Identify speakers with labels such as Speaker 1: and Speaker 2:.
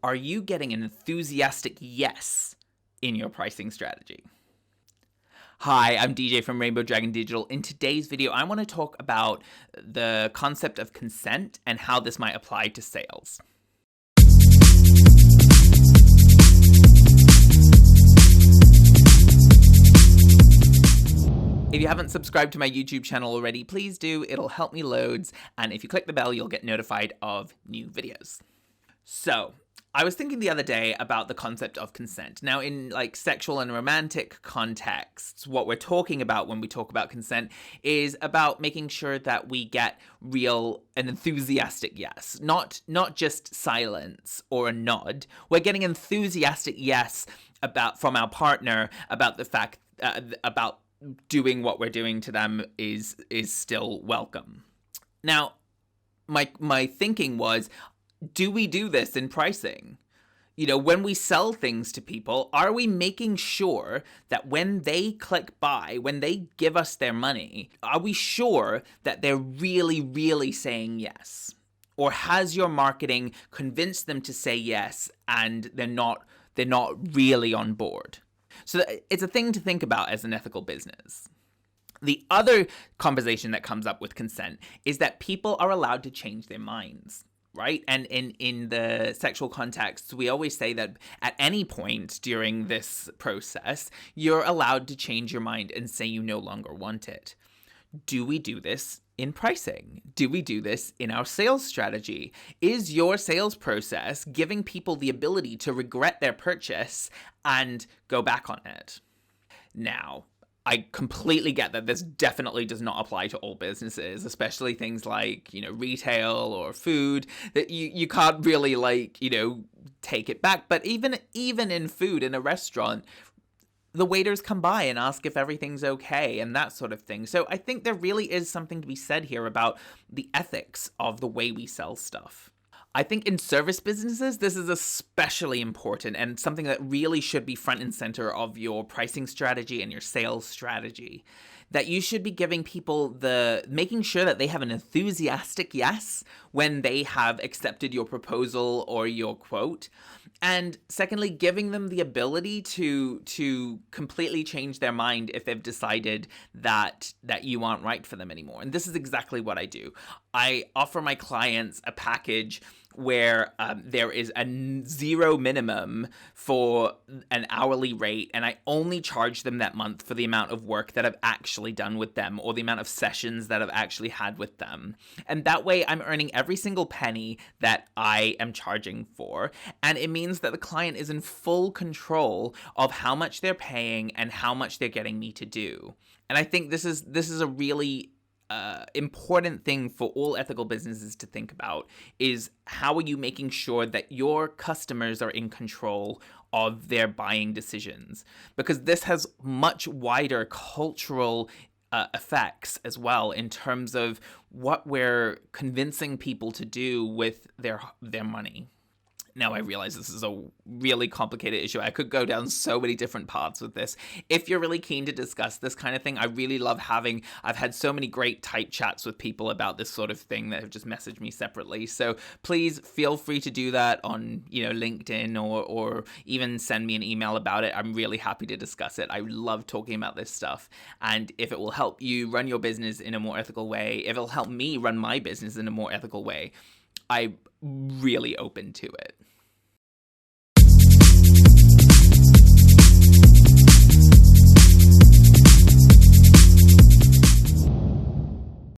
Speaker 1: Are you getting an enthusiastic yes in your pricing strategy? Hi, I'm DJ from Rainbow Dragon Digital. In today's video, I want to talk about the concept of consent and how this might apply to sales. If you haven't subscribed to my YouTube channel already, please do. It'll help me loads. And if you click the bell, you'll get notified of new videos. So, I was thinking the other day about the concept of consent. Now, in like sexual and romantic contexts, what we're talking about when we talk about consent is about making sure that we get real and enthusiastic yes, not just silence or a nod. We're getting enthusiastic yes from our partner about the fact about doing what we're doing to them is still welcome. Now, my thinking was, do we do this in pricing? You know, when we sell things to people, are we making sure that when they click buy, when they give us their money, are we sure that they're really, really saying yes? Or has your marketing convinced them to say yes and they're not really on board? So it's a thing to think about as an ethical business. The other conversation that comes up with consent is that people are allowed to change their minds. Right? And in the sexual context, we always say that at any point during this process, you're allowed to change your mind and say you no longer want it. Do we do this in pricing? Do we do this in our sales strategy? Is your sales process giving people the ability to regret their purchase and go back on it? Now, I completely get that this definitely does not apply to all businesses, especially things like, retail or food, that you can't really take it back. But even in food, in a restaurant, the waiters come by and ask if everything's okay and that sort of thing. So I think there really is something to be said here about the ethics of the way we sell stuff. I think in service businesses, this is especially important and something that really should be front and center of your pricing strategy and your sales strategy. That you should be giving people making sure that they have an enthusiastic yes when they have accepted your proposal or your quote. And secondly, giving them the ability to completely change their mind if they've decided that you aren't right for them anymore. And this is exactly what I do. I offer my clients a package where there is a zero minimum for an hourly rate, and I only charge them that month for the amount of work that I've actually done with them or the amount of sessions that I've actually had with them. And that way I'm earning every single penny that I am charging for, and it means that the client is in full control of how much they're paying and how much they're getting me to do. And I think this is a really important thing for all ethical businesses to think about is how are you making sure that your customers are in control of their buying decisions? Because this has much wider cultural effects as well in terms of what we're convincing people to do with their money. Now, I realize this is a really complicated issue. I could go down so many different paths with this. If you're really keen to discuss this kind of thing, I really love I've had so many great tight chats with people about this sort of thing that have just messaged me separately. So please feel free to do that on, LinkedIn or even send me an email about it. I'm really happy to discuss it. I love talking about this stuff. And if it will help you run your business in a more ethical way, if it'll help me run my business in a more ethical way, I'm really open to it.